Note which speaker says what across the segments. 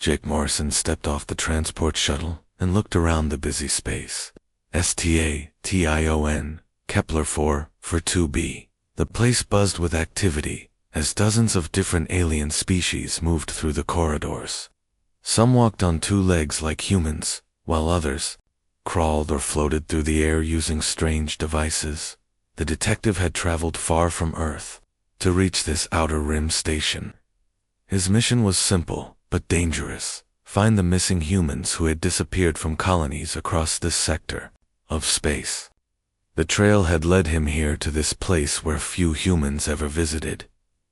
Speaker 1: Jake Morrison stepped off the transport shuttle and looked around the busy space. STATION, Kepler 4, for 2B. The place buzzed with activity as dozens of different alien species moved through the corridors. Some walked on two legs like humans, while others crawled or floated through the air using strange devices. The detective had traveled far from Earth to reach this outer rim station. His mission was simple, but dangerous. Find the missing humans who had disappeared from colonies across this sector of space. The trail had led him here to this place where few humans ever visited.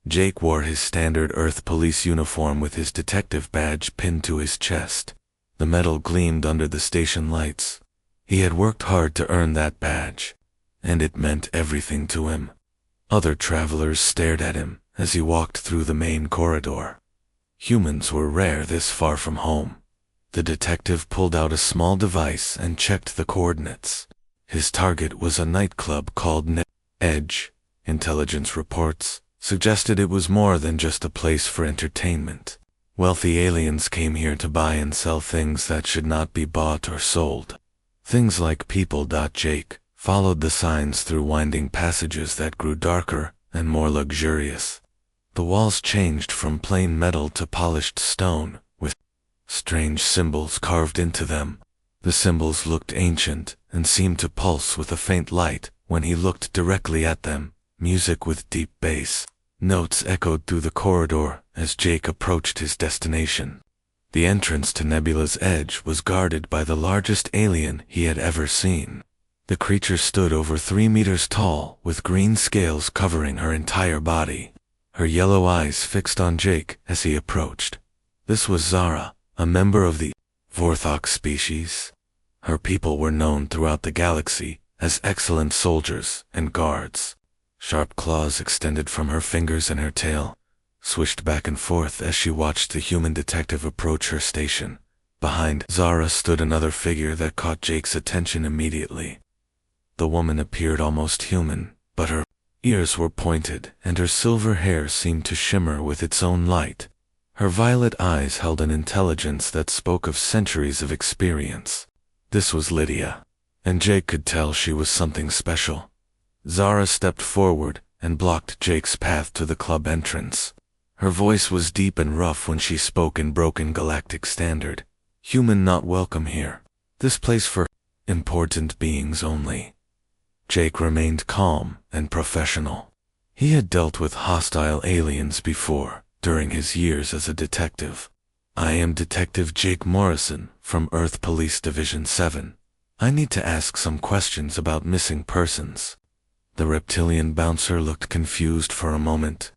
Speaker 1: Jake wore his standard Earth police uniform with his detective badge pinned to his chest. The metal gleamed under the station lights. He had worked hard to earn that badge, and it meant everything to him. Other travelers stared at him as he walked through the main corridor. Humans were rare this far from home. The detective pulled out a small device and checked the coordinates. His target was a nightclub called Edge. Intelligence reports suggested it was more than just a place for entertainment. Wealthy aliens came here to buy and sell things that should not be bought or sold. Things like people. Jake followed the signs through winding passages that grew darker and more luxurious. The walls changed from plain metal to polished stone, with strange symbols carved into them. The symbols looked ancient and seemed to pulse with a faint light when he looked directly at them. Music with deep bass notes echoed through the corridor as Jake approached his destination. The entrance to Nebula's Edge was guarded by the largest alien he had ever seen. The creature stood over 3 meters tall, with green scales covering her entire body. Her yellow eyes fixed on Jake as he approached. This was Zara, a member of the Vorthok species. Her people were known throughout the galaxy as excellent soldiers and guards. Sharp claws extended from her fingers, and her tail swished back and forth as she watched the human detective approach her station. Behind Zara stood another figure that caught Jake's attention immediately. The woman appeared almost human, but her ears were pointed and her silver hair seemed to shimmer with its own light. Her violet eyes held an intelligence that spoke of centuries of experience. This was Lydia, and Jake could tell she was something special. Zara stepped forward and blocked Jake's path to the club entrance. Her voice was deep and rough when she spoke in broken galactic standard. Human not welcome here. This place for important beings only. Jake remained calm and professional. He had dealt with hostile aliens before, during his years as a detective. I am Detective Jake Morrison from Earth Police Division 7. I need to ask some questions about missing persons. The reptilian bouncer looked confused for a moment.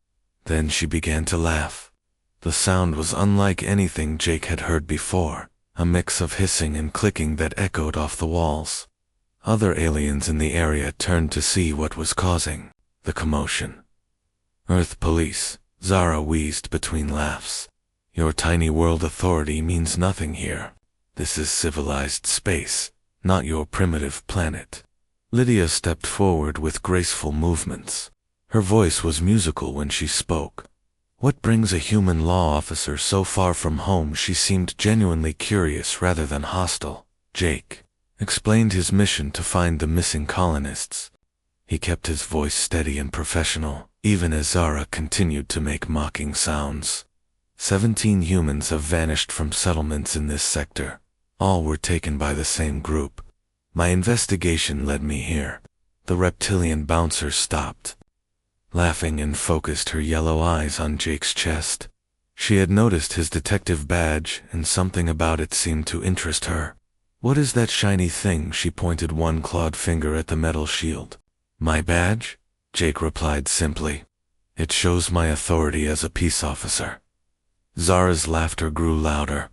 Speaker 1: Then she began to laugh. The sound was unlike anything Jake had heard before, a mix of hissing and clicking that echoed off the walls. Other aliens in the area turned to see what was causing the commotion. Earth Police, Zara wheezed between laughs. Your tiny world authority means nothing here. This is civilized space, not your primitive planet. Lydia stepped forward with graceful movements. Her voice was musical when she spoke. What brings a human law officer so far from home? She seemed genuinely curious rather than hostile. Jake explained his mission to find the missing colonists. He kept his voice steady and professional, even as Zara continued to make mocking sounds. 17 humans have vanished from settlements in this sector. All were taken by the same group. My investigation led me here. The reptilian bouncer stopped, laughing, and focused her yellow eyes on Jake's chest. She had noticed his detective badge, and something about it seemed to interest her. What is that shiny thing? She pointed one clawed finger at the metal shield. My badge? Jake replied simply. It shows my authority as a peace officer. Zara's laughter grew louder.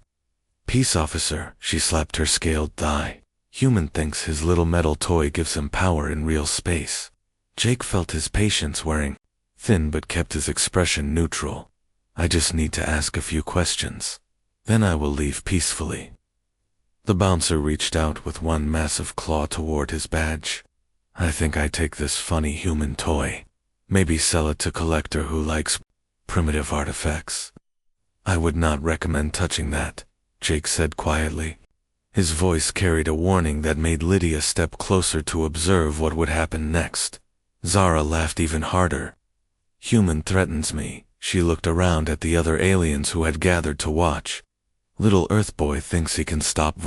Speaker 1: Peace officer, she slapped her scaled thigh. Human thinks his little metal toy gives him power in real space. Jake felt his patience wearing thin but kept his expression neutral. I just need to ask a few questions. Then I will leave peacefully. The bouncer reached out with one massive claw toward his badge. I think I take this funny human toy. Maybe sell it to collector who likes primitive artifacts. I would not recommend touching that, Jake said quietly. His voice carried a warning that made Lydia step closer to observe what would happen next. Zara laughed even harder. Human threatens me. She looked around at the other aliens who had gathered to watch. Little Earth Boy thinks he can stop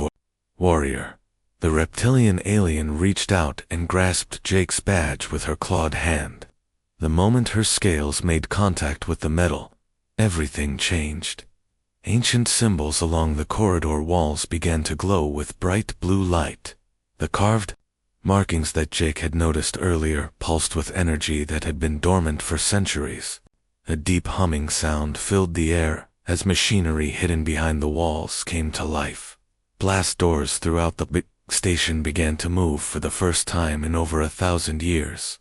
Speaker 1: Warrior. The reptilian alien reached out and grasped Jake's badge with her clawed hand. The moment her scales made contact with the metal, everything changed. Ancient symbols along the corridor walls began to glow with bright blue light. The carved markings that Jake had noticed earlier pulsed with energy that had been dormant for centuries. A deep humming sound filled the air as machinery hidden behind the walls came to life. Blast doors throughout the station began to move for the first time in over 1,000 years.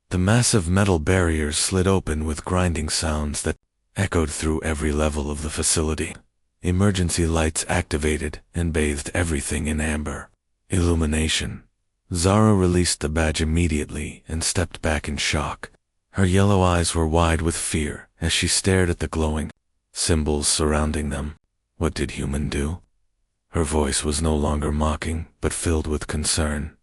Speaker 1: The massive metal barriers slid open with grinding sounds that echoed through every level of the facility. Emergency lights activated and bathed everything in amber illumination. Zara released the badge immediately and stepped back in shock. Her yellow eyes were wide with fear as she stared at the glowing symbols surrounding them. What did human do? Her voice was no longer mocking, but filled with concern.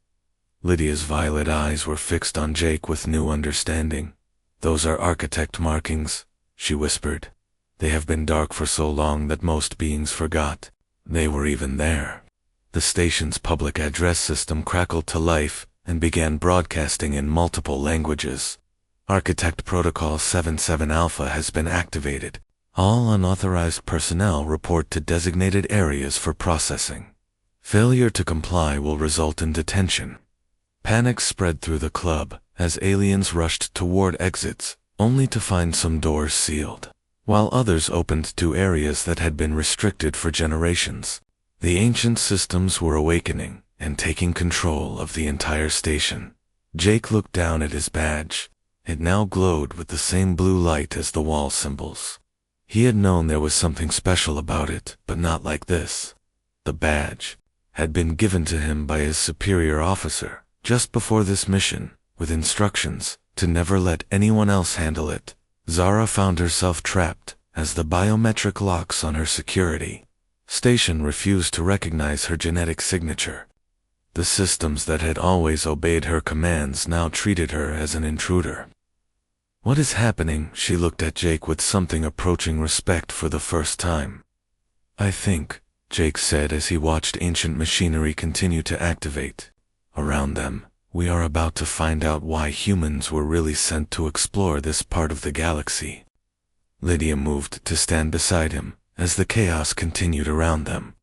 Speaker 1: Lydia's violet eyes were fixed on Jake with new understanding. Those are architect markings, she whispered. They have been dark for so long that most beings forgot they were even there. The station's public address system crackled to life and began broadcasting in multiple languages. Architect Protocol 77 Alpha has been activated. All unauthorized personnel report to designated areas for processing. Failure to comply will result in detention. Panic spread through the club as aliens rushed toward exits, only to find some doors sealed, while others opened to areas that had been restricted for generations. The ancient systems were awakening and taking control of the entire station. Jake looked down at his badge. It now glowed with the same blue light as the wall symbols. He had known there was something special about it, but not like this. The badge had been given to him by his superior officer just before this mission, with instructions to never let anyone else handle it. Zara found herself trapped as the biometric locks on her security station refused to recognize her genetic signature. The systems that had always obeyed her commands now treated her as an intruder. What is happening? She looked at Jake with something approaching respect for the first time. I think, Jake said as he watched ancient machinery continue to activate around them, we are about to find out why humans were really sent to explore this part of the galaxy. Lydia moved to stand beside him as the chaos continued around them.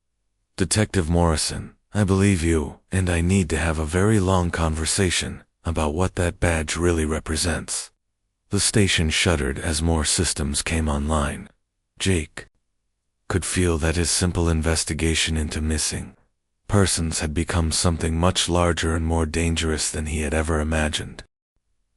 Speaker 1: Detective Morrison, I believe you, and I need to have a very long conversation about what that badge really represents. The station shuddered as more systems came online. Jake could feel that his simple investigation into missing persons had become something much larger and more dangerous than he had ever imagined.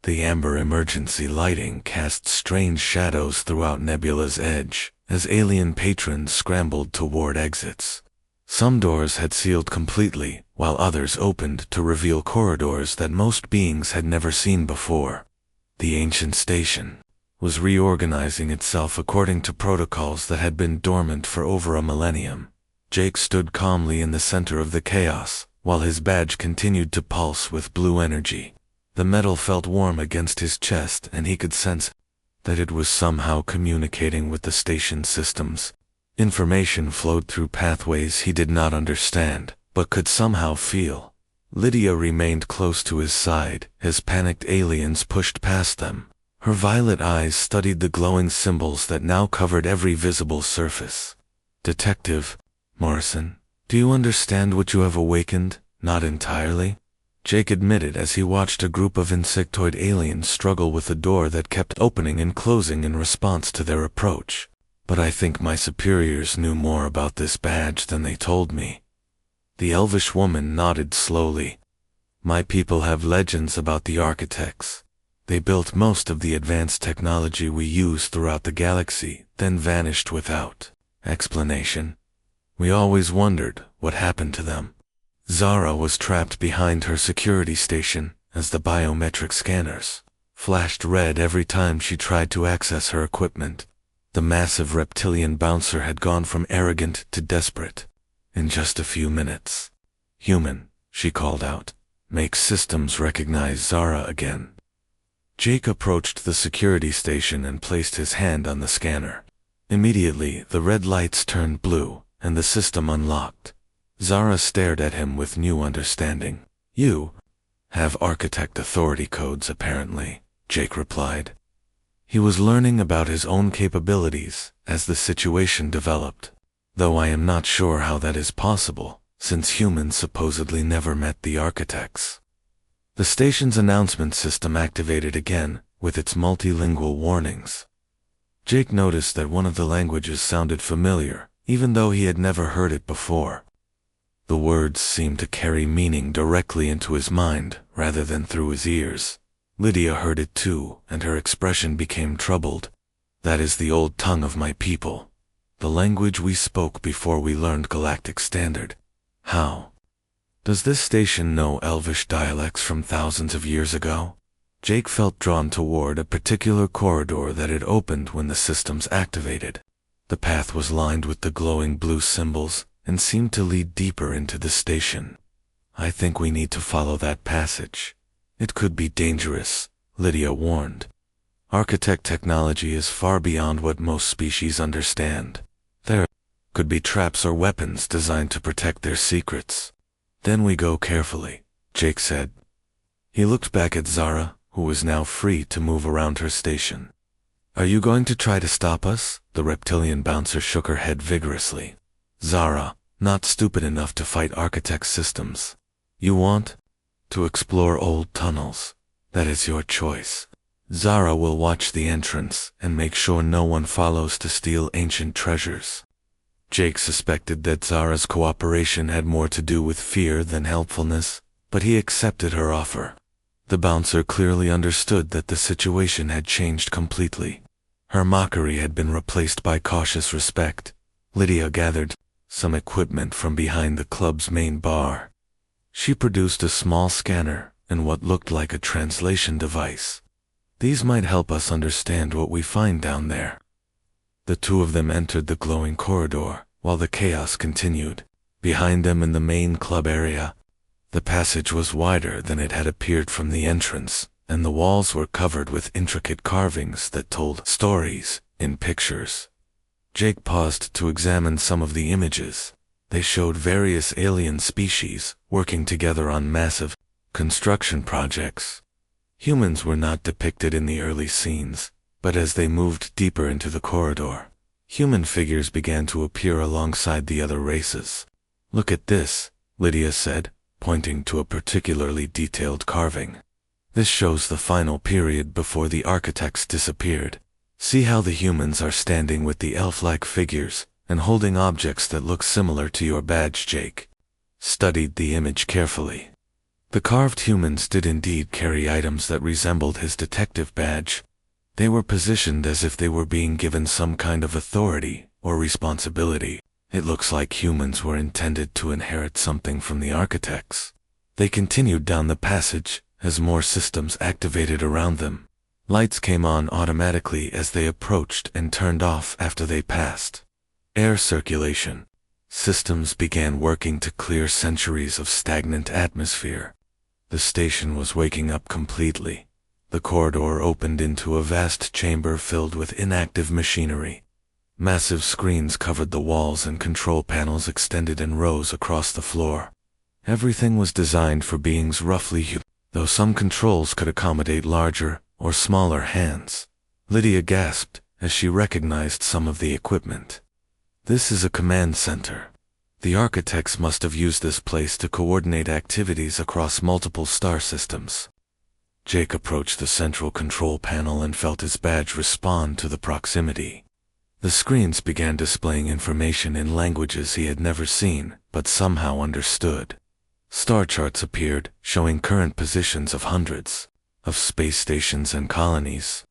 Speaker 1: The amber emergency lighting cast strange shadows throughout Nebula's edge as alien patrons scrambled toward exits. Some doors had sealed completely, while others opened to reveal corridors that most beings had never seen before. The ancient station was reorganizing itself according to protocols that had been dormant for over a millennium. Jake stood calmly in the center of the chaos, while his badge continued to pulse with blue energy. The metal felt warm against his chest, and he could sense that it was somehow communicating with the station systems. Information flowed through pathways he did not understand, but could somehow feel. Lydia remained close to his side as panicked aliens pushed past them. Her violet eyes studied the glowing symbols that now covered every visible surface. Detective Morrison, do you understand what you have awakened? Not entirely, Jake admitted as he watched a group of insectoid aliens struggle with a door that kept opening and closing in response to their approach. But I think my superiors knew more about this badge than they told me. The elvish woman nodded slowly. My people have legends about the architects. They built most of the advanced technology we use throughout the galaxy, then vanished without explanation. We always wondered what happened to them. Zara was trapped behind her security station as the biometric scanners flashed red every time she tried to access her equipment. The massive reptilian bouncer had gone from arrogant to desperate in just a few minutes. "Human," she called out. "Make systems recognize Zara again." Jake approached the security station and placed his hand on the scanner. Immediately, the red lights turned blue, and the system unlocked. Zara stared at him with new understanding. "You have architect authority codes, apparently," Jake replied. He was learning about his own capabilities as the situation developed, though I am not sure how that is possible, since humans supposedly never met the architects. The station's announcement system activated again, with its multilingual warnings. Jake noticed that one of the languages sounded familiar, even though he had never heard it before. The words seemed to carry meaning directly into his mind, rather than through his ears. Lydia heard it too, and her expression became troubled. "That is the old tongue of my people. The language we spoke before we learned Galactic Standard. How does this station know Elvish dialects from thousands of years ago?" Jake felt drawn toward a particular corridor that had opened when the systems activated. The path was lined with the glowing blue symbols and seemed to lead deeper into the station. "I think we need to follow that passage. It could be dangerous," Lydia warned. "Architect technology is far beyond what most species understand. There could be traps or weapons designed to protect their secrets." "Then we go carefully," Jake said. He looked back at Zara, who was now free to move around her station. "Are you going to try to stop us?" The reptilian bouncer shook her head vigorously. "Zara, not stupid enough to fight architect systems. You want to explore old tunnels. That is your choice. Zara will watch the entrance and make sure no one follows to steal ancient treasures." Jake suspected that Zara's cooperation had more to do with fear than helpfulness, but he accepted her offer. The bouncer clearly understood that the situation had changed completely. Her mockery had been replaced by cautious respect. Lydia gathered some equipment from behind the club's main bar. She produced a small scanner and what looked like a translation device. "These might help us understand what we find down there." The two of them entered the glowing corridor, while the chaos continued. Behind them in the main club area, the passage was wider than it had appeared from the entrance, and the walls were covered with intricate carvings that told stories in pictures. Jake paused to examine some of the images. They showed various alien species working together on massive construction projects. Humans were not depicted in the early scenes, but as they moved deeper into the corridor, human figures began to appear alongside the other races. "Look at this," Lydia said, pointing to a particularly detailed carving. "This shows the final period before the architects disappeared. See how the humans are standing with the elf-like figures and holding objects that look similar to your badge." Jake studied the image carefully. The carved humans did indeed carry items that resembled his detective badge. They were positioned as if they were being given some kind of authority or responsibility. "It looks like humans were intended to inherit something from the architects." They continued down the passage as more systems activated around them. Lights came on automatically as they approached and turned off after they passed. Air circulation. Systems began working to clear centuries of stagnant atmosphere. The station was waking up completely. The corridor opened into a vast chamber filled with inactive machinery. Massive screens covered the walls and control panels extended in rows across the floor. Everything was designed for beings roughly human, though some controls could accommodate larger or smaller hands. Lydia gasped as she recognized some of the equipment. "This is a command center. The architects must have used this place to coordinate activities across multiple star systems." Jake approached the central control panel and felt his badge respond to the proximity. The screens began displaying information in languages he had never seen, but somehow understood. Star charts appeared, showing current positions of hundreds of space stations and colonies.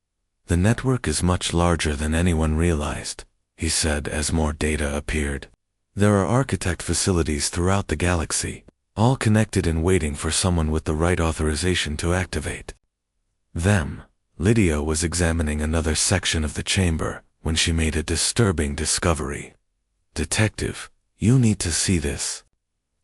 Speaker 1: "The network is much larger than anyone realized," he said as more data appeared. "There are architect facilities throughout the galaxy, all connected and waiting for someone with the right authorization to activate them." Lydia was examining another section of the chamber, when she made a disturbing discovery. "Detective, you need to see this."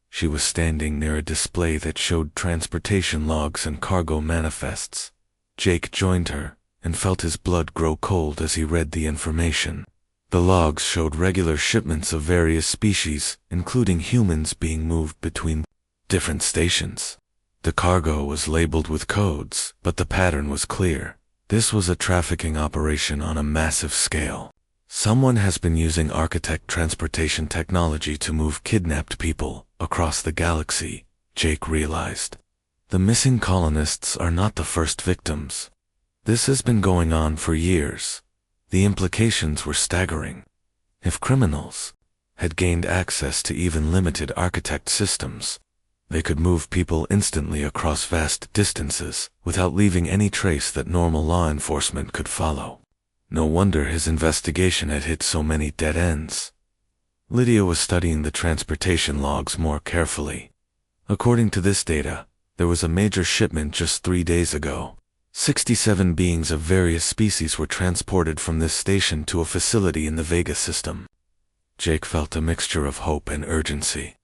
Speaker 1: She was standing near a display that showed transportation logs and cargo manifests. Jake joined her, and felt his blood grow cold as he read the information. The logs showed regular shipments of various species, including humans, being moved between different stations. The cargo was labeled with codes, but the pattern was clear. This was a trafficking operation on a massive scale. Someone has been using architect transportation technology to move kidnapped people across the galaxy, Jake realized. The missing colonists are not the first victims. This has been going on for years. The implications were staggering. If criminals had gained access to even limited architect systems, they could move people instantly across vast distances without leaving any trace that normal law enforcement could follow. No wonder his investigation had hit so many dead ends. Lydia was studying the transportation logs more carefully. According to this data, there was a major shipment just 3 days ago. 67 beings of various species were transported from this station to a facility in the Vega system. Jake felt a mixture of hope and urgency.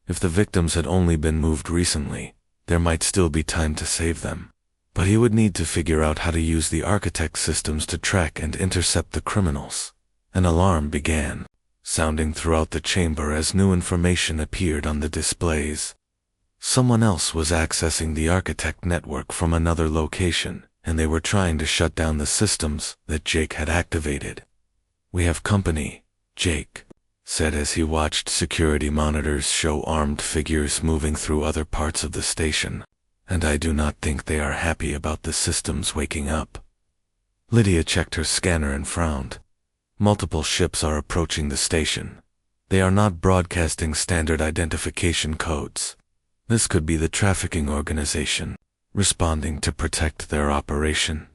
Speaker 1: If the victims had only been moved recently, there might still be time to save them. But he would need to figure out how to use the architect systems to track and intercept the criminals. An alarm began, sounding throughout the chamber as new information appeared on the displays. Someone else was accessing the architect network from another location, and they were trying to shut down the systems that Jake had activated. "We have company," Jake said as he watched security monitors show armed figures moving through other parts of the station. "And I do not think they are happy about the systems waking up." Lydia checked her scanner and frowned. Multiple ships are approaching the station. They are not broadcasting standard identification codes. This could be the trafficking organization, responding to protect their operation.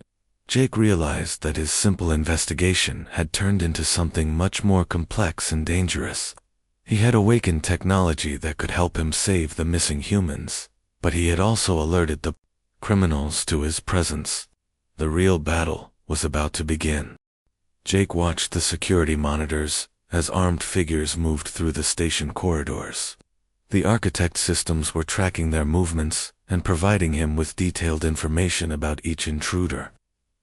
Speaker 1: Jake realized that his simple investigation had turned into something much more complex and dangerous. He had awakened technology that could help him save the missing humans, but he had also alerted the criminals to his presence. The real battle was about to begin. Jake watched the security monitors as armed figures moved through the station corridors. The architect systems were tracking their movements and providing him with detailed information about each intruder.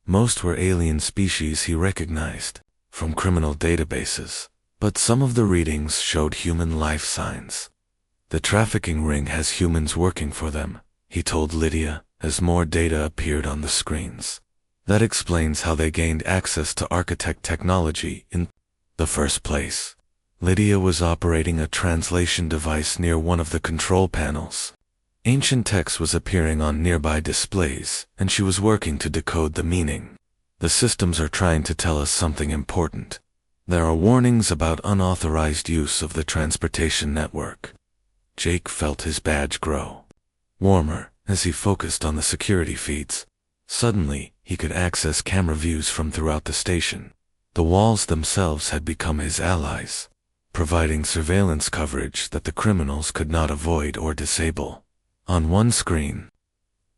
Speaker 1: Most were alien species he recognized from criminal databases, but some of the readings showed human life signs. "The trafficking ring has humans working for them," he told Lydia as more data appeared on the screens. "That explains how they gained access to architect technology in the first place." Lydia was operating a translation device near one of the control panels. Ancient text was appearing on nearby displays, and she was working to decode the meaning. "The systems are trying to tell us something important. There are warnings about unauthorized use of the transportation network." Jake felt his badge grow warmer as he focused on the security feeds. Suddenly, he could access camera views from throughout the station. The walls themselves had become his allies, providing surveillance coverage that the criminals could not avoid or disable. On one screen,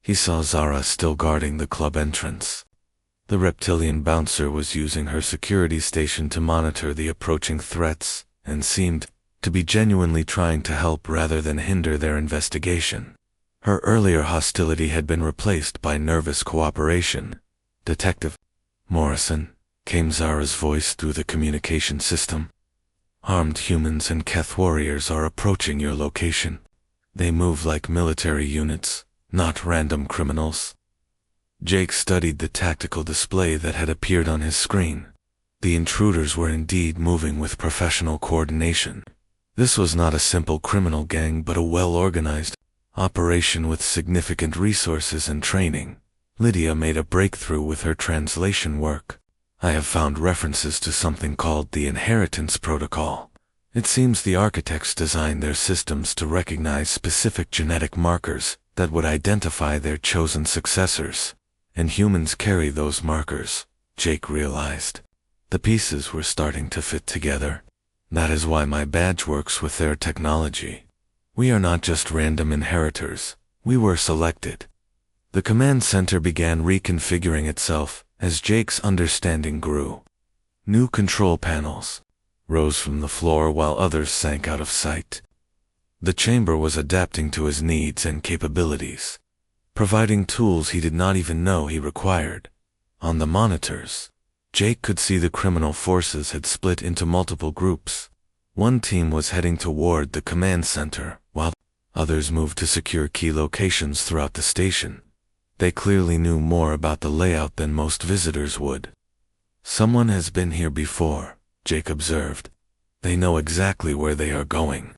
Speaker 1: he saw Zara still guarding the club entrance. The reptilian bouncer was using her security station to monitor the approaching threats and seemed to be genuinely trying to help rather than hinder their investigation. Her earlier hostility had been replaced by nervous cooperation. "Detective Morrison," came Zara's voice through the communication system. "Armed humans and Keth warriors are approaching your location. They move like military units, not random criminals." Jake studied the tactical display that had appeared on his screen. The intruders were indeed moving with professional coordination. This was not a simple criminal gang but a well-organized operation with significant resources and training. Lydia made a breakthrough with her translation work. "I have found references to something called the Inheritance Protocol. It seems the architects designed their systems to recognize specific genetic markers that would identify their chosen successors, and humans carry those markers," Jake realized. The pieces were starting to fit together. "That is why my badge works with their technology. We are not just random inheritors, we were selected." The command center began reconfiguring itself as Jake's understanding grew. New control panels rose from the floor while others sank out of sight. The chamber was adapting to his needs and capabilities, providing tools he did not even know he required. On the monitors, Jake could see the criminal forces had split into multiple groups. One team was heading toward the command center, while others moved to secure key locations throughout the station. They clearly knew more about the layout than most visitors would. Someone has been here before, Jake observed. They know exactly where they are going.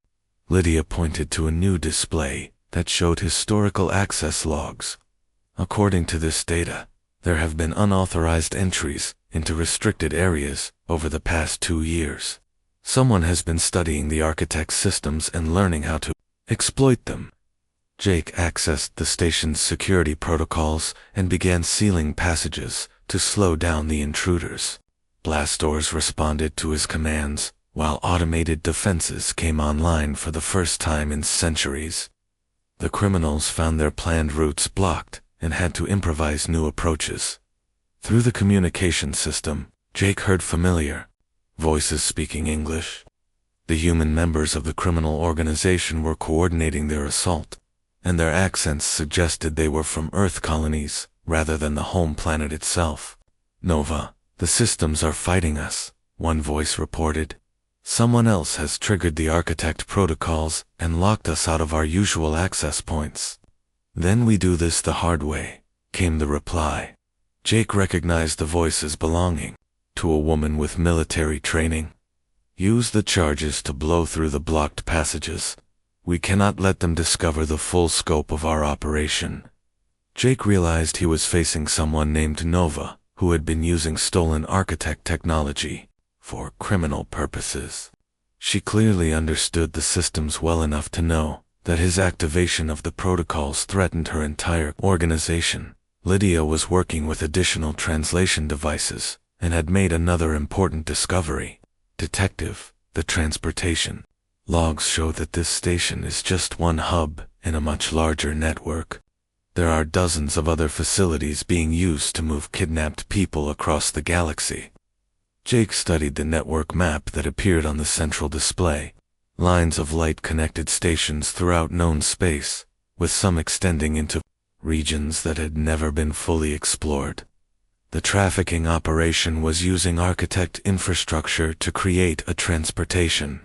Speaker 1: Lydia pointed to a new display that showed historical access logs. According to this data, there have been unauthorized entries into restricted areas over the past 2 years. Someone has been studying the architect's systems and learning how to exploit them. Jake accessed the station's security protocols and began sealing passages to slow down the intruders. Blast doors responded to his commands, while automated defenses came online for the first time in centuries. The criminals found their planned routes blocked and had to improvise new approaches. Through the communication system, Jake heard familiar voices speaking English. The human members of the criminal organization were coordinating their assault, and their accents suggested they were from Earth colonies rather than the home planet itself. "Nova, the systems are fighting us," one voice reported. "Someone else has triggered the architect protocols and locked us out of our usual access points." "Then we do this the hard way," came the reply. Jake recognized the voice as belonging to a woman with military training. "Use the charges to blow through the blocked passages. We cannot let them discover the full scope of our operation." Jake realized he was facing someone named Nova, who had been using stolen architect technology for criminal purposes. She clearly understood the systems well enough to know that his activation of the protocols threatened her entire organization. Lydia was working with additional translation devices and had made another important discovery. "Detective, the transportation logs show that this station is just one hub in a much larger network. There are dozens of other facilities being used to move kidnapped people across the galaxy." Jake studied the network map that appeared on the central display. Lines of light connected stations throughout known space, with some extending into regions that had never been fully explored. The trafficking operation was using architect infrastructure to create a transportation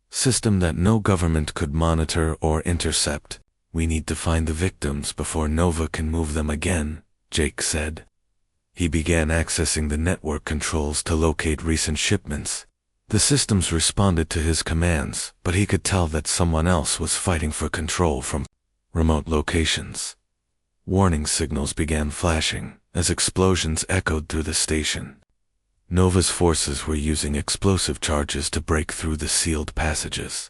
Speaker 1: system that no government could monitor or intercept. "We need to find the victims before Nova can move them again," Jake said. He began accessing the network controls to locate recent shipments. The systems responded to his commands, but he could tell that someone else was fighting for control from remote locations. Warning signals began flashing as explosions echoed through the station. Nova's forces were using explosive charges to break through the sealed passages.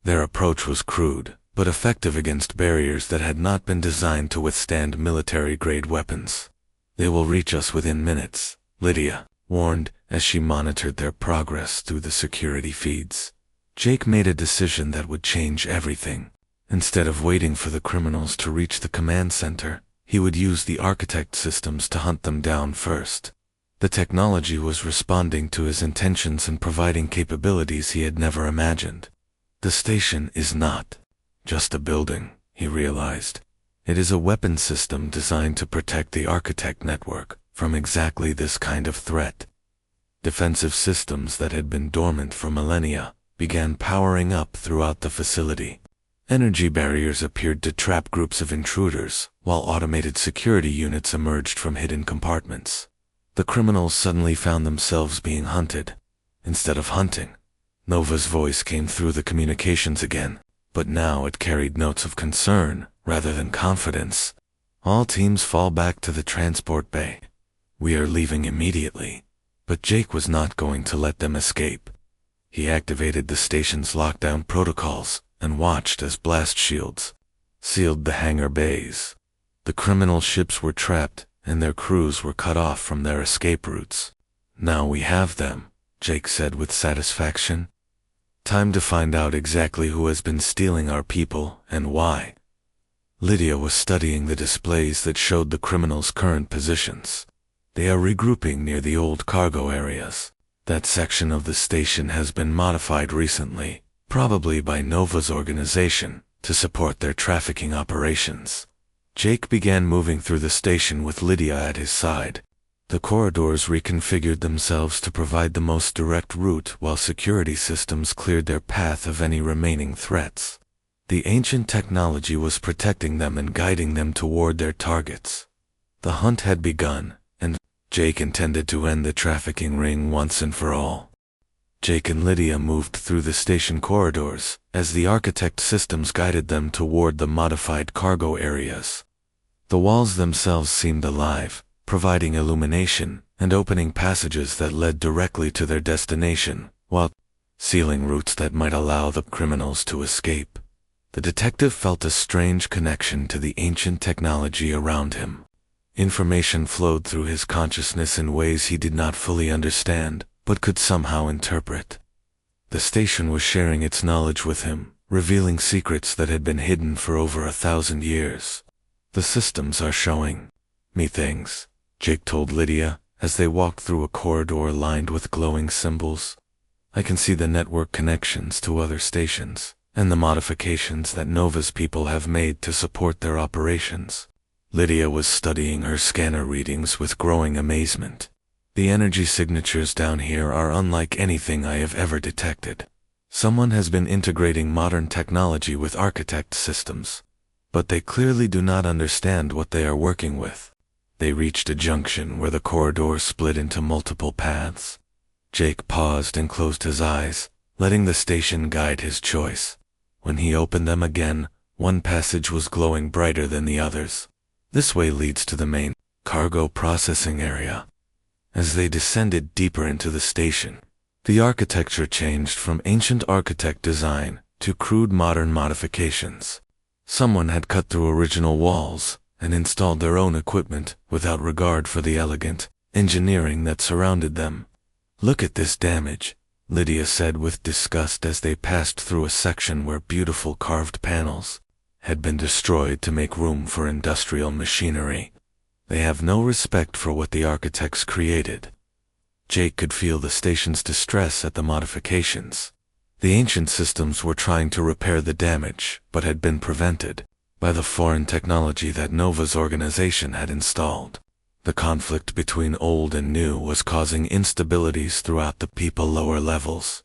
Speaker 1: Their approach was crude, but effective against barriers that had not been designed to withstand military-grade weapons. "They will reach us within minutes," Lydia warned as she monitored their progress through the security feeds. Jake made a decision that would change everything. Instead of waiting for the criminals to reach the command center, he would use the architect systems to hunt them down first. The technology was responding to his intentions and providing capabilities he had never imagined. The station is not just a building, he realized. It is a weapon system designed to protect the architect network from exactly this kind of threat. Defensive systems that had been dormant for millennia began powering up throughout the facility. Energy barriers appeared to trap groups of intruders, while automated security units emerged from hidden compartments. The criminals suddenly found themselves being hunted. Instead of hunting, Nova's voice came through the communications again, but now it carried notes of concern rather than confidence. "All teams fall back to the transport bay. We are leaving immediately." But Jake was not going to let them escape. He activated the station's lockdown protocols and watched as blast shields sealed the hangar bays. The criminal ships were trapped, and their crews were cut off from their escape routes. "Now we have them," Jake said with satisfaction. "Time to find out exactly who has been stealing our people and why." Lydia was studying the displays that showed the criminals' current positions. "They are regrouping near the old cargo areas. That section of the station has been modified recently, probably by Nova's organization, to support their trafficking operations. Jake began moving through the station with Lydia at his side. The corridors reconfigured themselves to provide the most direct route while security systems cleared their path of any remaining threats. The ancient technology was protecting them and guiding them toward their targets. The hunt had begun, and Jake intended to end the trafficking ring once and for all. Jake and Lydia moved through the station corridors as the architect systems guided them toward the modified cargo areas. The walls themselves seemed alive, providing illumination and opening passages that led directly to their destination, while sealing routes that might allow the criminals to escape. The detective felt a strange connection to the ancient technology around him. Information flowed through his consciousness in ways he did not fully understand, but could somehow interpret. The station was sharing its knowledge with him, revealing secrets that had been hidden for over 1,000 years. "The systems are showing me things," Jake told Lydia, as they walked through a corridor lined with glowing symbols. "I can see the network connections to other stations, and the modifications that Nova's people have made to support their operations." Lydia was studying her scanner readings with growing amazement. "The energy signatures down here are unlike anything I have ever detected. Someone has been integrating modern technology with architect systems, but they clearly do not understand what they are working with." They reached a junction where the corridor split into multiple paths. Jake paused and closed his eyes, letting the station guide his choice. When he opened them again, one passage was glowing brighter than the others. "This way leads to the main cargo processing area." As they descended deeper into the station, the architecture changed from ancient architect design to crude modern modifications. Someone had cut through original walls and installed their own equipment without regard for the elegant engineering that surrounded them. "Look at this damage," Lydia said with disgust as they passed through a section where beautiful carved panels had been destroyed to make room for industrial machinery. "They have no respect for what the architects created." Jake could feel the station's distress at the modifications. The ancient systems were trying to repair the damage, but had been prevented by the foreign technology that Nova's organization had installed. The conflict between old and new was causing instabilities throughout the people lower levels.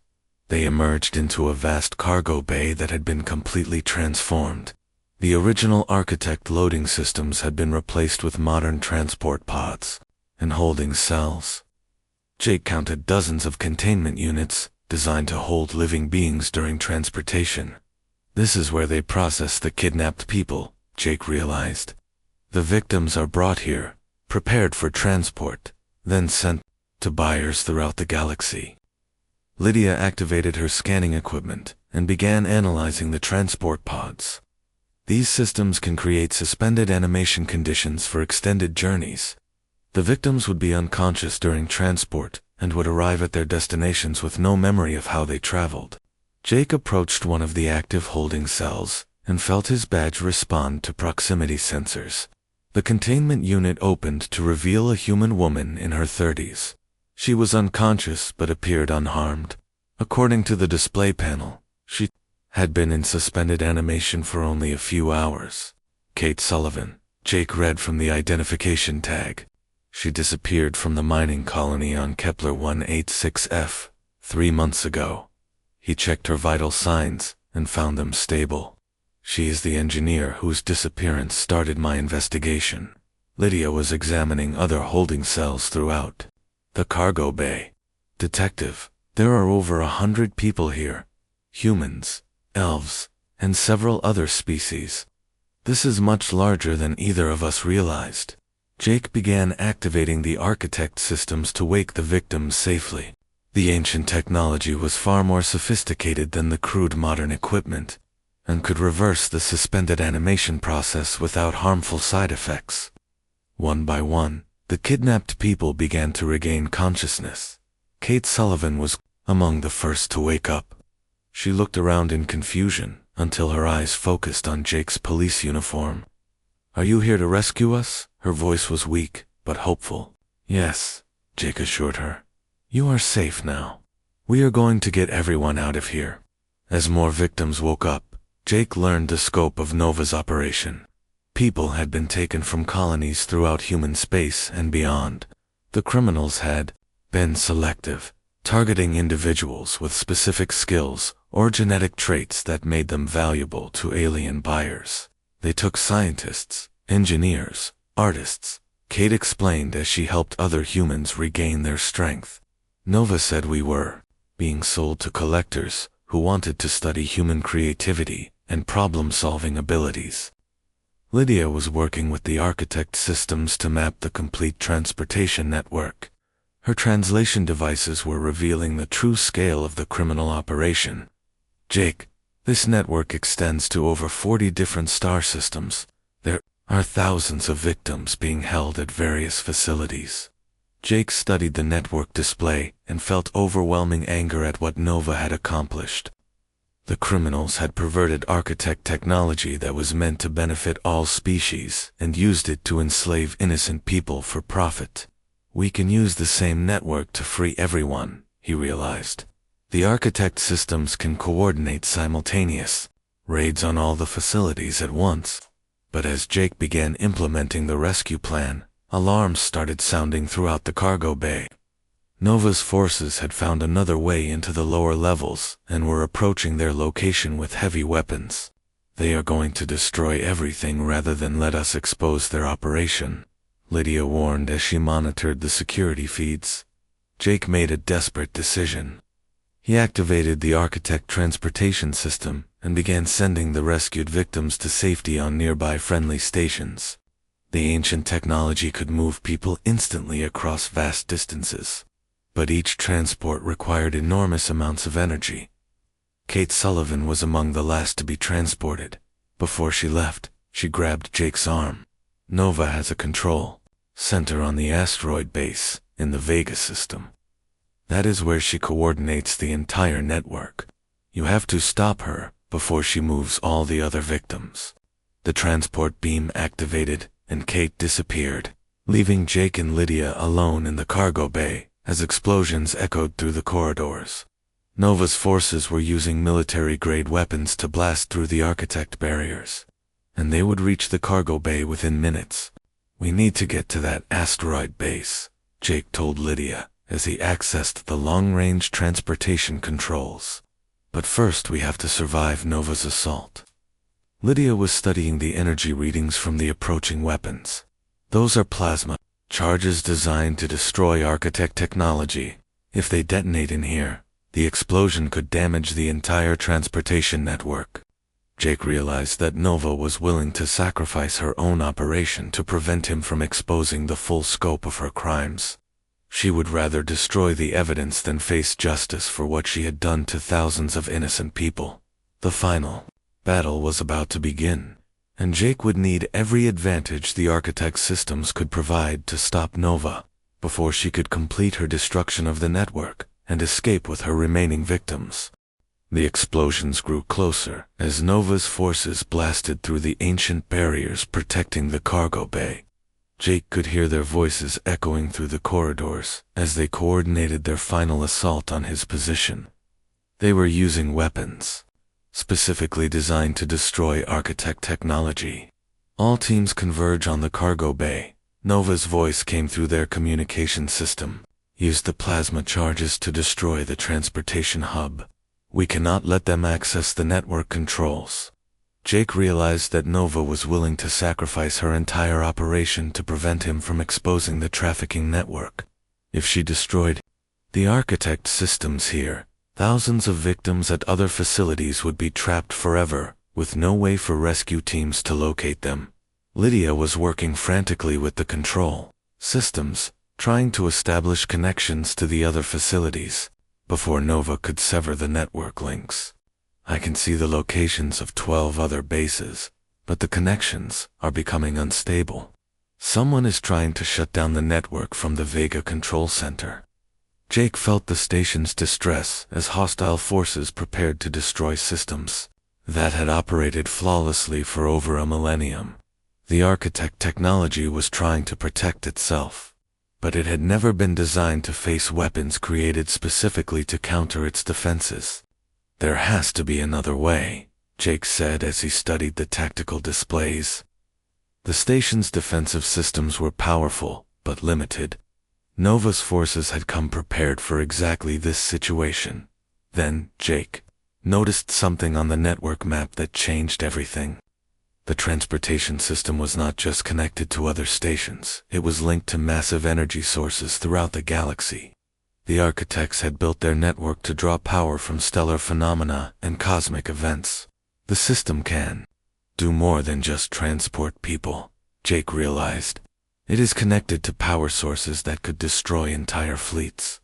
Speaker 1: They emerged into a vast cargo bay that had been completely transformed. The original architect loading systems had been replaced with modern transport pods and holding cells. Jake counted dozens of containment units designed to hold living beings during transportation. "This is where they process the kidnapped people," Jake realized. "The victims are brought here, prepared for transport, then sent to buyers throughout the galaxy." Lydia activated her scanning equipment and began analyzing the transport pods. These systems can create suspended animation conditions for extended journeys. The victims would be unconscious during transport and would arrive at their destinations with no memory of how they traveled. Jake approached one of the active holding cells and felt his badge respond to proximity sensors. The containment unit opened to reveal a human woman in her 30s. She was unconscious but appeared unharmed. According to the display panel, she had been in suspended animation for only a few hours. "Kate Sullivan," Jake read from the identification tag. "She disappeared from the mining colony on Kepler 186F 3 months ago." He checked her vital signs and found them stable. "She is the engineer whose disappearance started my investigation." Lydia was examining other holding cells throughout the cargo bay. "Detective, there are over 100 people here. Humans, elves, and several other species. This is much larger than either of us realized." Jake began activating the architect systems to wake the victims safely. The ancient technology was far more sophisticated than the crude modern equipment, and could reverse the suspended animation process without harmful side effects. One by one, the kidnapped people began to regain consciousness. Kate Sullivan was among the first to wake up. She looked around in confusion until her eyes focused on Jake's police uniform. "Are you here to rescue us?" Her voice was weak, but hopeful. "Yes," Jake assured her. You are safe now. We are going to get everyone out of here. As more victims woke up, Jake learned the scope of Nova's operation. People had been taken from colonies throughout human space and beyond. The criminals had been selective, targeting individuals with specific skills or genetic traits that made them valuable to alien buyers. They took scientists, engineers, artists, Kate explained as she helped other humans regain their strength. Nova said we were being sold to collectors who wanted to study human creativity and problem-solving abilities. Lydia was working with the architect systems to map the complete transportation network. Her translation devices were revealing the true scale of the criminal operation. Jake, this network extends to over 40 different star systems. There are thousands of victims being held at various facilities. Jake studied the network display and felt overwhelming anger at what Nova had accomplished. The criminals had perverted architect technology that was meant to benefit all species and used it to enslave innocent people for profit. We can use the same network to free everyone, he realized. The architect systems can coordinate simultaneous raids on all the facilities at once. But as Jake began implementing the rescue plan, alarms started sounding throughout the cargo bay. Nova's forces had found another way into the lower levels and were approaching their location with heavy weapons. They are going to destroy everything rather than let us expose their operation, Lydia warned as she monitored the security feeds. Jake made a desperate decision. He activated the architect transportation system and began sending the rescued victims to safety on nearby friendly stations. The ancient technology could move people instantly across vast distances, but each transport required enormous amounts of energy. Kate Sullivan was among the last to be transported. Before she left, she grabbed Jake's arm. Nova has a control center on the asteroid base in the Vega system. That is where she coordinates the entire network. You have to stop her before she moves all the other victims. The transport beam activated, and Kate disappeared, leaving Jake and Lydia alone in the cargo bay as explosions echoed through the corridors. Nova's forces were using military-grade weapons to blast through the architect barriers, and they would reach the cargo bay within minutes. We need to get to that asteroid base, Jake told Lydia as he accessed the long-range transportation controls. But first we have to survive Nova's assault. Lydia was studying the energy readings from the approaching weapons. Those are plasma charges designed to destroy architect technology. If they detonate in here, the explosion could damage the entire transportation network. Jake realized that Nova was willing to sacrifice her own operation to prevent him from exposing the full scope of her crimes. She would rather destroy the evidence than face justice for what she had done to thousands of innocent people. The final battle was about to begin, and Jake would need every advantage the architect systems could provide to stop Nova before she could complete her destruction of the network and escape with her remaining victims. The explosions grew closer as Nova's forces blasted through the ancient barriers protecting the cargo bay. Jake could hear their voices echoing through the corridors as they coordinated their final assault on his position. They were using weapons specifically designed to destroy architect technology. All teams converge on the cargo bay. Nova's voice came through their communication system. Use the plasma charges to destroy the transportation hub. We cannot let them access the network controls. Jake realized that Nova was willing to sacrifice her entire operation to prevent him from exposing the trafficking network. If she destroyed the architect systems here, thousands of victims at other facilities would be trapped forever, with no way for rescue teams to locate them. Lydia was working frantically with the control systems, trying to establish connections to the other facilities before Nova could sever the network links. I can see the locations of 12 other bases, but the connections are becoming unstable. Someone is trying to shut down the network from the Vega control center. Jake felt the station's distress as hostile forces prepared to destroy systems that had operated flawlessly for over a millennium. The architect technology was trying to protect itself. but it had never been designed to face weapons created specifically to counter its defenses. "There has to be another way," Jake said as he studied the tactical displays. The station's defensive systems were powerful, but limited. Nova's forces had come prepared for exactly this situation. Then, Jake noticed something on the network map that changed everything. The transportation system was not just connected to other stations, it was linked to massive energy sources throughout the galaxy. The architects had built their network to draw power from stellar phenomena and cosmic events. The system can do more than just transport people, Jake realized. It is connected to power sources that could destroy entire fleets.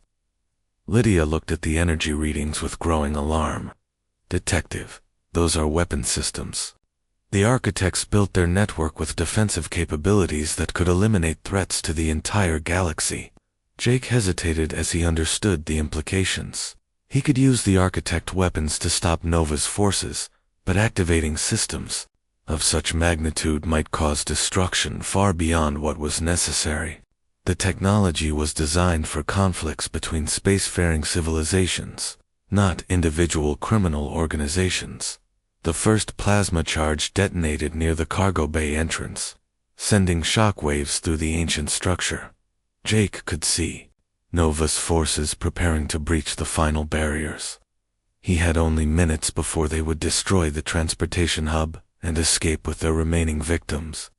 Speaker 1: Lydia looked at the energy readings with growing alarm. "Detective, those are weapon systems. The architects built their network with defensive capabilities that could eliminate threats to the entire galaxy." Jake hesitated as he understood the implications. He could use the architect weapons to stop Nova's forces, but activating systems of such magnitude might cause destruction far beyond what was necessary. The technology was designed for conflicts between spacefaring civilizations, not individual criminal organizations. The first plasma charge detonated near the cargo bay entrance, sending shockwaves through the ancient structure. Jake could see Nova's forces preparing to breach the final barriers. He had only minutes before they would destroy the transportation hub and escape with their remaining victims.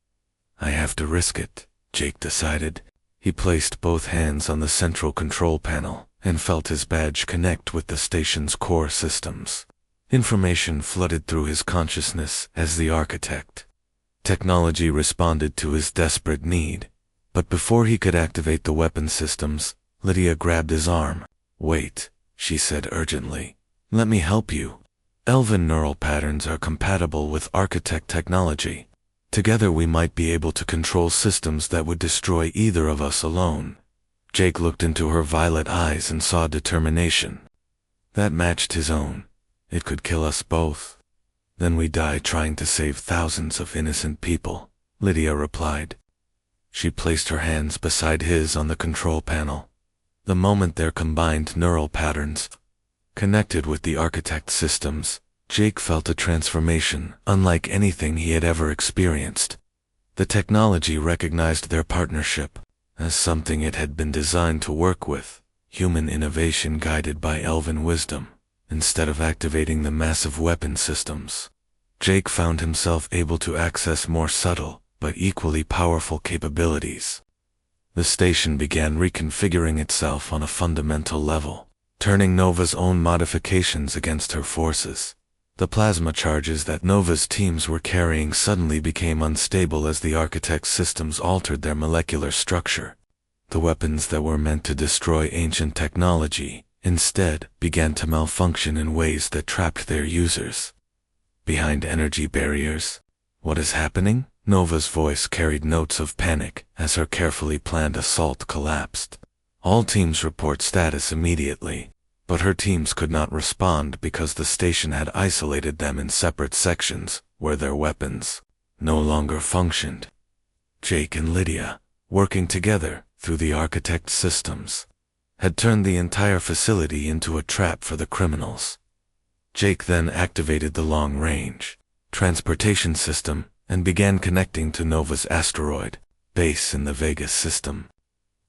Speaker 1: "I have to risk it," Jake decided. He placed both hands on the central control panel and felt his badge connect with the station's core systems. Information flooded through his consciousness as the architect. Technology responded to his desperate need. But before he could activate the weapon systems, Lydia grabbed his arm. "Wait," she said urgently. "Let me help you. Elven neural patterns are compatible with architect technology. Together we might be able to control systems that would destroy either of us alone." Jake looked into her violet eyes and saw determination. That matched his own. "It could kill us both. Then we die trying to save thousands of innocent people," Lydia replied. She placed her hands beside his on the control panel. The moment their combined neural patterns connected with the architect systems, Jake felt a transformation unlike anything he had ever experienced. The technology recognized their partnership as something it had been designed to work with, human innovation guided by elven wisdom, instead of activating the massive weapon systems. Jake found himself able to access more subtle, but equally powerful capabilities. The station began reconfiguring itself on a fundamental level, turning Nova's own modifications against her forces. The plasma charges that Nova's teams were carrying suddenly became unstable as the architect's systems altered their molecular structure. The weapons that were meant to destroy ancient technology, instead, began to malfunction in ways that trapped their users. Behind energy barriers. "What is happening?" Nova's voice carried notes of panic as her carefully planned assault collapsed. "All teams report status immediately," but her teams could not respond because the station had isolated them in separate sections where their weapons no longer functioned. Jake and Lydia, working together through the architect systems, had turned the entire facility into a trap for the criminals. Jake then activated the long-range transportation system and began connecting to Nova's asteroid base in the Vegas system.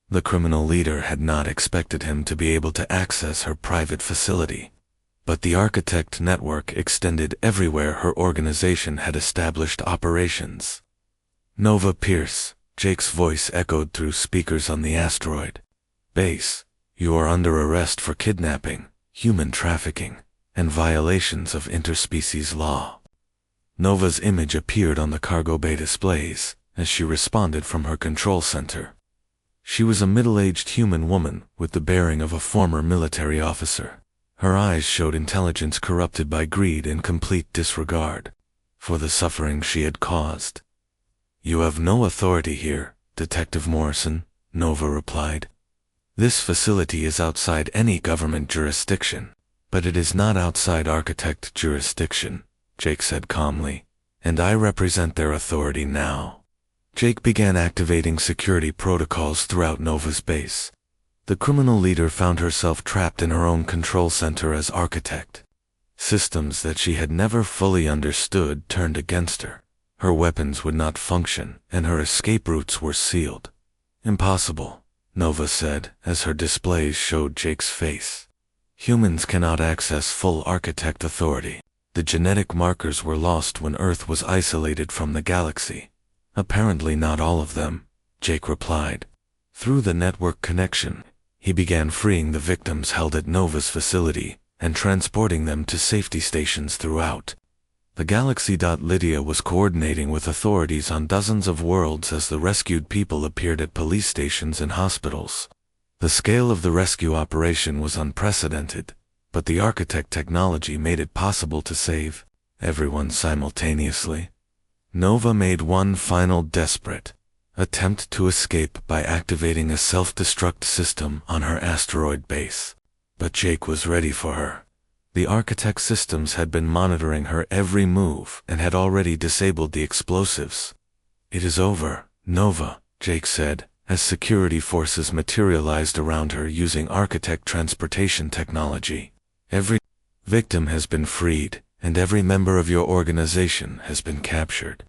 Speaker 1: The criminal leader had not expected him to be able to access her private facility, but the architect network extended everywhere her organization had established operations. "Nova Pierce," Jake's voice echoed through speakers on the asteroid base. "You are under arrest for kidnapping, human trafficking, and violations of interspecies law." Nova's image appeared on the cargo bay displays as she responded from her control center. She was a middle-aged human woman with the bearing of a former military officer. Her eyes showed intelligence corrupted by greed and complete disregard for the suffering she had caused. "You have no authority here, Detective Morrison," Nova replied. "This facility is outside any government jurisdiction, but it is not outside architect jurisdiction," Jake said calmly, "and I represent their authority now." Jake began activating security protocols throughout Nova's base. The criminal leader found herself trapped in her own control center as architect. Systems that she had never fully understood turned against her. Her weapons would not function, and her escape routes were sealed. Impossible, Nova said, as her displays showed Jake's face. Humans cannot access full architect authority. The genetic markers were lost when Earth was isolated from the galaxy. Apparently not all of them, Jake replied. Through the network connection, he began freeing the victims held at Nova's facility and transporting them to safety stations throughout the galaxy. Lydia was coordinating with authorities on dozens of worlds as the rescued people appeared at police stations and hospitals. The scale of the rescue operation was unprecedented, but the architect technology made it possible to save everyone simultaneously. Nova made one final desperate attempt to escape by activating a self-destruct system on her asteroid base. But Jake was ready for her. The architect systems had been monitoring her every move and had already disabled the explosives. "It is over, Nova," Jake said, as security forces materialized around her using architect transportation technology. "Every victim has been freed, and every member of your organization has been captured."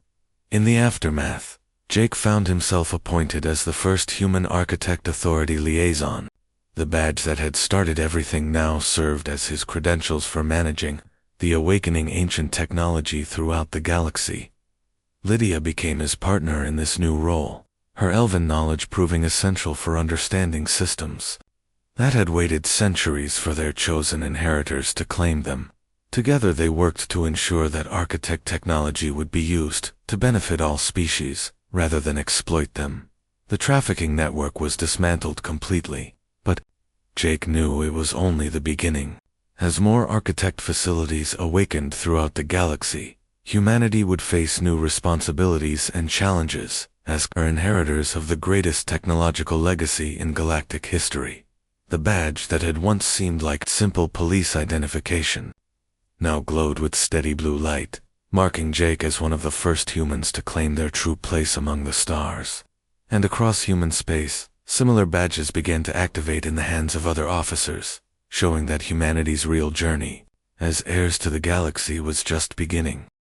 Speaker 1: In the aftermath, Jake found himself appointed as the first human architect authority liaison. The badge that had started everything now served as his credentials for managing the awakening ancient technology throughout the galaxy. Lydia became his partner in this new role, her elven knowledge proving essential for understanding systems that had waited centuries for their chosen inheritors to claim them. Together they worked to ensure that architect technology would be used to benefit all species, rather than exploit them. The trafficking network was dismantled completely, but Jake knew it was only the beginning. As more architect facilities awakened throughout the galaxy, humanity would face new responsibilities and challenges as inheritors of the greatest technological legacy in galactic history. The badge that had once seemed like simple police identification now glowed with steady blue light, marking Jake as one of the first humans to claim their true place among the stars. And across human space, similar badges began to activate in the hands of other officers, showing that humanity's real journey as heirs to the galaxy was just beginning.